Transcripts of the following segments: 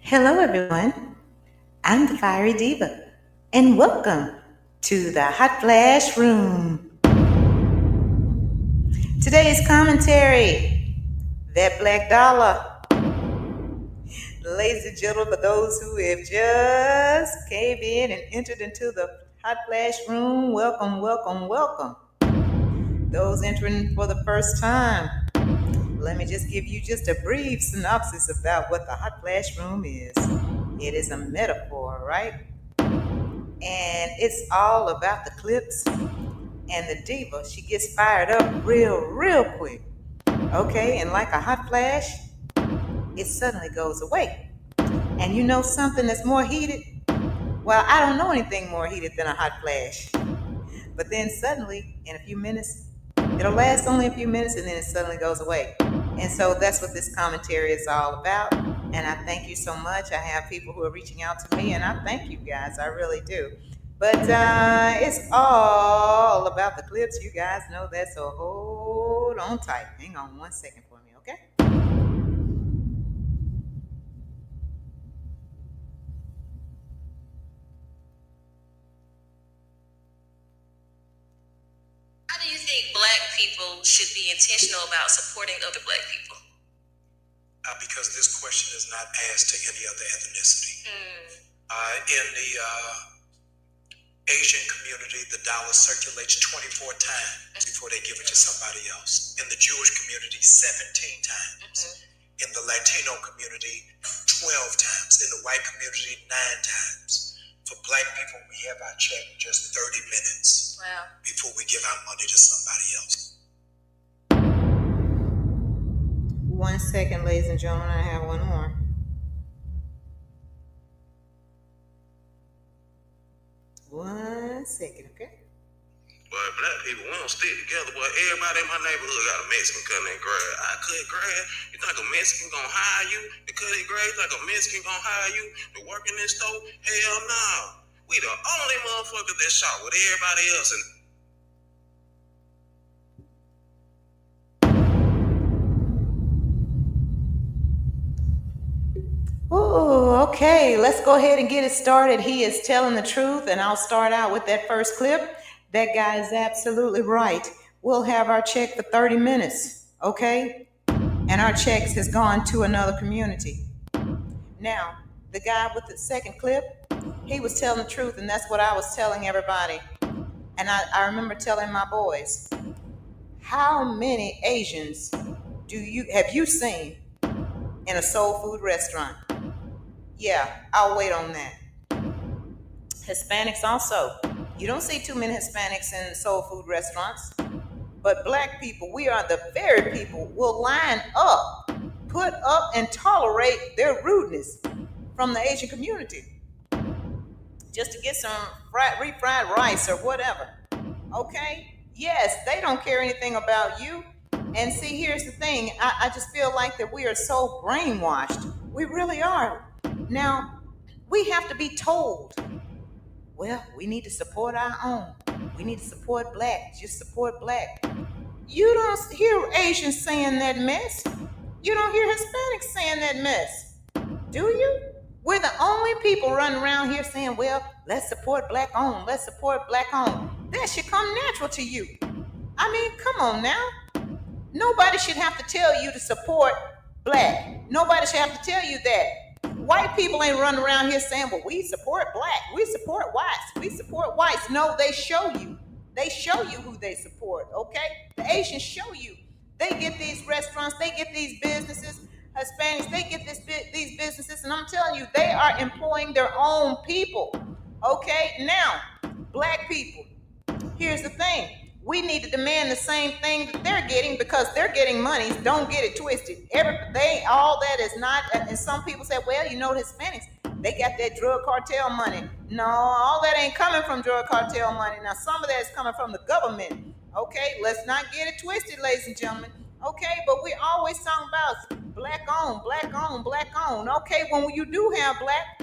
Hello, everyone. I'm the Fiery Diva, and welcome to the Hot Flash Room. Today's commentary, that black dollar. Ladies and gentlemen, for those who have just came in and entered into the Hot Flash Room, welcome, welcome, welcome. Those entering for the first time, let me just give you just a brief synopsis about what the Hot Flash Room is. It is a metaphor, right? And it's all about the clips and the diva. She gets fired up real quick. Okay, and like a hot flash, it suddenly goes away. And you know something that's more heated? Well, I don't know anything more heated than a hot flash. But then suddenly, in a few minutes, it'll last only a few minutes and then it suddenly goes away. And so that's what this commentary is all about. And I thank you so much. I have people who are reaching out to me, and I thank you guys. I really do. But it's all about the clips. You guys know that. So hold on tight. Hang on 1 second for me, okay? How do you think black people should be intentional about supporting other black people? Because this question is not asked to any other ethnicity. In the Asian community, the dollar circulates 24 times before they give it to somebody else. In the Jewish community, 17 times. In the Latino community, 12 times. In the white community, 9 times. For black people, we have our check just 30 minutes before we give our money to somebody else. 1 second, ladies and gentlemen. I have one more. One second, okay? Boy, black people, we don't stick together. Boy, everybody in my neighborhood got a Mexican cutting their grass. I cut grass. You think a Mexican gonna hire you to cut their grass? You think a Mexican gonna hire you to work in this store? Hell no. We the only motherfuckers that shop with everybody else. And Oh, okay. Let's go ahead and get it started. He is telling the truth, and I'll start out with that first clip. That guy is absolutely right. We'll have our check for 30 minutes, okay? And our checks has gone to another community. Now, the guy with the second clip, he was telling the truth, and that's what I was telling everybody. And I remember telling my boys, how many Asians have you seen in a soul food restaurant? Yeah, I'll wait on that. Hispanics also. You don't see too many Hispanics in soul food restaurants. But black people, we are the very people will line up, put up, and tolerate their rudeness from the Asian community just to get some refried rice or whatever. Okay? Yes, they don't care anything about you. And see, here's the thing. I just feel like that we are so brainwashed. We really are. Now, we have to be told, well, we need to support our own. We need to support black. Just support black. You don't hear Asians saying that mess. You don't hear Hispanics saying that mess. Do you? We're the only people running around here saying, well, let's support black owned. Let's support black owned. That should come natural to you. I mean, come on now. Nobody should have to tell you to support black. Nobody should have to tell you that. White people ain't running around here saying, well, we support black. We support whites. We support whites. No, they show you. They show you who they support, okay? The Asians show you. They get these restaurants. They get these businesses. Hispanics, they get these businesses. And I'm telling you, they are employing their own people, okay? Now, black people, here's the thing. We need to demand the same thing that they're getting because they're getting money. Don't get it twisted. All that is not, and some people say, well, you know, the Hispanics, they got that drug cartel money. No, all that ain't coming from drug cartel money. Now, some of that is coming from the government. Okay, let's not get it twisted, ladies and gentlemen. Okay, but we're always talking about black owned, black owned, black owned. Okay, when you do have black,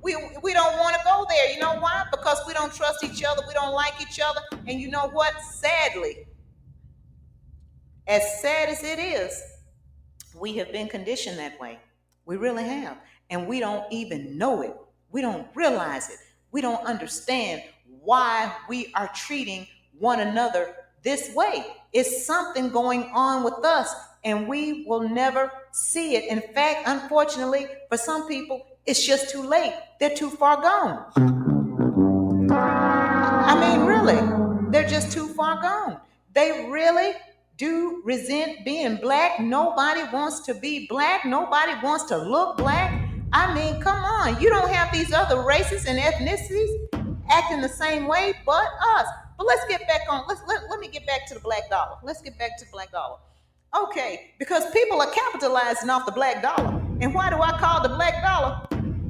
we don't want to go there. You know why? Because we don't trust each other. We don't like each other. And you know what? Sadly, as sad as it is, we have been conditioned that way. We really have. And we don't even know it. We don't realize it. We don't understand why we are treating one another this way. It's something going on with us, and we will never see it. In fact, unfortunately, for some people, it's just too late. They're too far gone. I mean, really, they're just too far gone. They really do resent being black. Nobody wants to be black. Nobody wants to look black. I mean, come on. You don't have these other races and ethnicities acting the same way but us. But let's get back on. Let me get back to the black dollar. Let's get back to the black dollar. Okay, because people are capitalizing off the black dollar. And why do I call it the black dollar?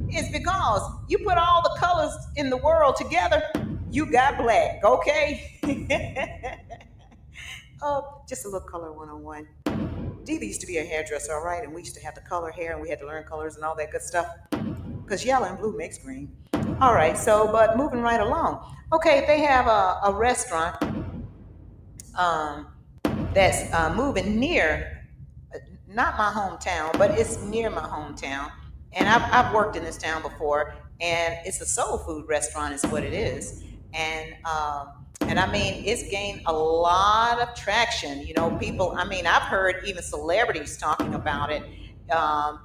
It's because you put all the colors in the world together, you got black, okay? Oh, just a little color 101. Diva used to be a hairdresser, all right, and we used to have to color hair, and we had to learn colors and all that good stuff, because yellow and blue makes green. All right, so, but moving right along. Okay, they have a restaurant that's moving near, not my hometown, but it's near my hometown. And I've worked in this town before, and it's a soul food restaurant is what it is. And I mean, it's gained a lot of traction. You know, people, I mean, I've heard even celebrities talking about it,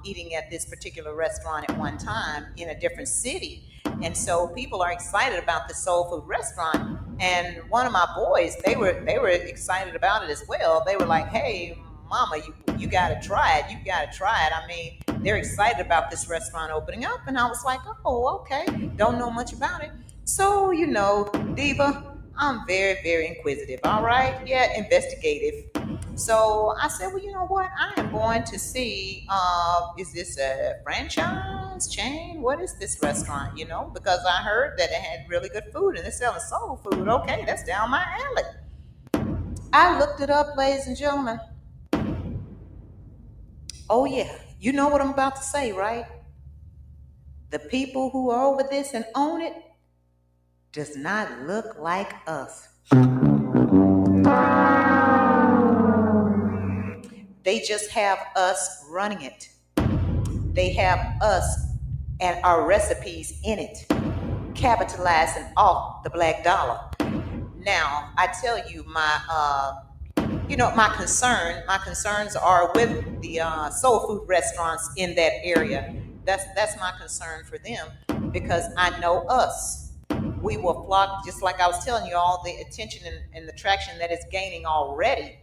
eating at this particular restaurant at one time in a different city. And so people are excited about the soul food restaurant. And one of my boys, they were excited about it as well. They were like, hey, mama, you got to try it. You got to try it. I mean, they're excited about this restaurant opening up. And I was like, oh, okay. Don't know much about it. So, you know, Diva, I'm very, very inquisitive. All right. Yeah, investigative. So I said, well, you know what? I am going to see, is this a franchise chain? What is this restaurant? You know, because I heard that it had really good food and they're selling soul food. Okay, that's down my alley. I looked it up, ladies and gentlemen. Oh, yeah. You know what I'm about to say, right? The people who are over this and own it does not look like us. They just have us running it. They have us and our recipes in it, capitalizing off the black dollar. Now, I tell you, my concerns are with the soul food restaurants in that area. That's my concern for them, because I know us. We will flock, just like I was telling you, all the attention and the traction that it's gaining already.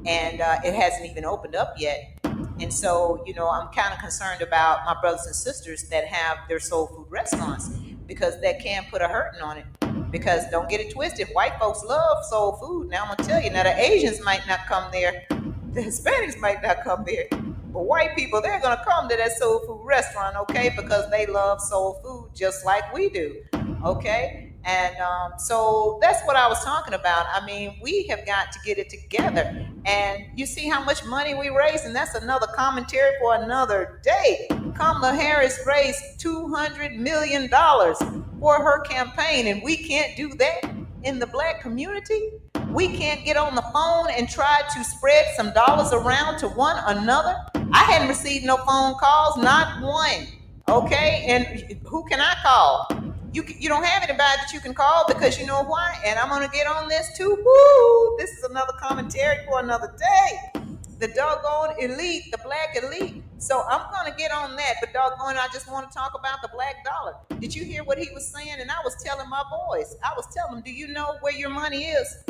And it hasn't even opened up yet. And so, you know, I'm kind of concerned about my brothers and sisters that have their soul food restaurants, because that can put a hurting on it. Because don't get it twisted, white folks love soul food. Now I'm gonna tell you, now the Asians might not come there, the Hispanics might not come there, but white people, they're gonna come to that soul food restaurant, okay? Because they love soul food just like we do, okay? And so that's what I was talking about. I mean, we have got to get it together. And you see how much money we raise, and that's another commentary for another day. Kamala Harris raised $200 million for her campaign, and we can't do that in the black community. We can't get on the phone and try to spread some dollars around to one another. I hadn't received no phone calls, not one. Okay, and who can I call? You don't have anybody that you can call, because you know why? And I'm going to get on this too. Woo! This is another commentary for another day. The doggone elite, the black elite. So I'm going to get on that. But doggone, I just want to talk about the black dollar. Did you hear what he was saying? And I was telling my boys, I was telling them, do you know where your money is?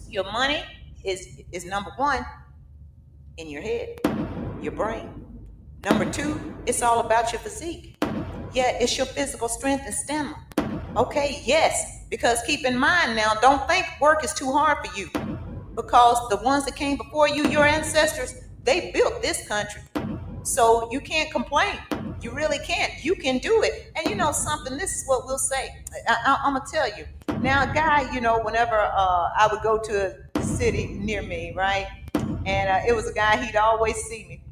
Your money is number one, in your head, your brain. Number two, it's all about your physique. Yeah, it's your physical strength and stamina. Okay, yes, because keep in mind now, don't think work is too hard for you, because the ones that came before you, your ancestors, they built this country. So you can't complain. You really can't. You can do it. And you know something, this is what we'll say. I'm going to tell you. Now, a guy, you know, whenever I would go to a city near me, right? And it was a guy, he'd always see me.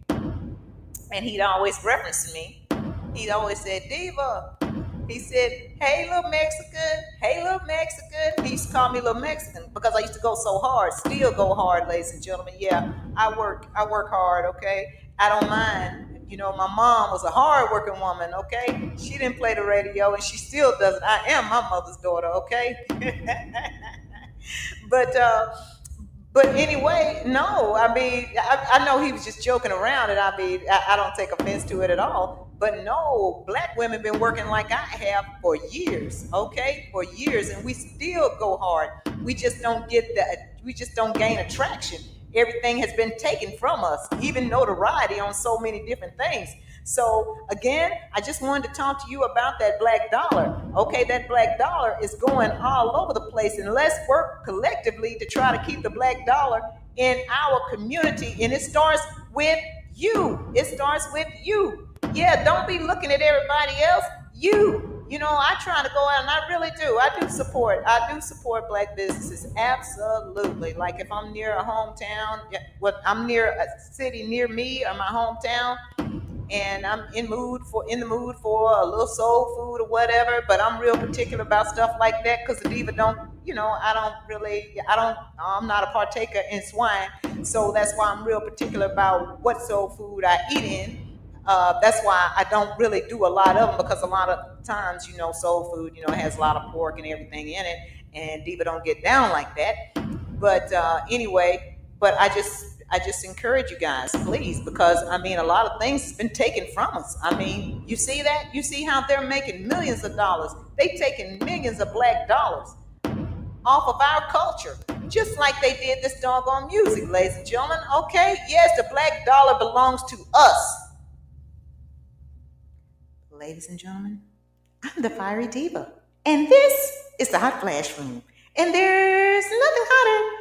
And he'd always reference me. He'd always said, Diva. He said, hey, little Mexican. Hey, little Mexican. He used to call me little Mexican because I used to go so hard. Still go hard, ladies and gentlemen. Yeah, I work hard, okay? I don't mind You know, my mom was a hard-working woman, okay? She didn't play the radio, and she still doesn't. I am my mother's daughter, okay? but but anyway, no. I mean, I know he was just joking around, and I mean, I don't take offense to it at all. But no, black women been working like I have for years, okay, for years, and we still go hard. We just don't get the, we just don't gain attraction. Everything has been taken from us, even notoriety on so many different things. So again, I just wanted to talk to you about that black dollar. Okay, that black dollar is going all over the place, and let's work collectively to try to keep the black dollar in our community. And it starts with you. It starts with you. Yeah, don't be looking at everybody else. You know, I try to go out, and I really do. I do support black businesses, absolutely. Like if I'm near a hometown, I'm near a city near me or my hometown, and I'm in the mood for a little soul food or whatever. But I'm real particular about stuff like that because the diva don't, you know, I'm not a partaker in swine, so that's why I'm real particular about what soul food I eat in. That's why I don't really do a lot of them, because a lot of times, you know, soul food, you know, has a lot of pork and everything in it, and diva don't get down like that. But anyway, but I just encourage you guys, please, because I mean, a lot of things has been taken from us. I mean, you see that? You see how they're making millions of dollars? They taking millions of black dollars off of our culture, just like they did this doggone music, ladies and gentlemen. Okay, yes, the black dollar belongs to us. Ladies and gentlemen, I'm the Fiery Diva, and this is the Hot Flash Room, and there's nothing hotter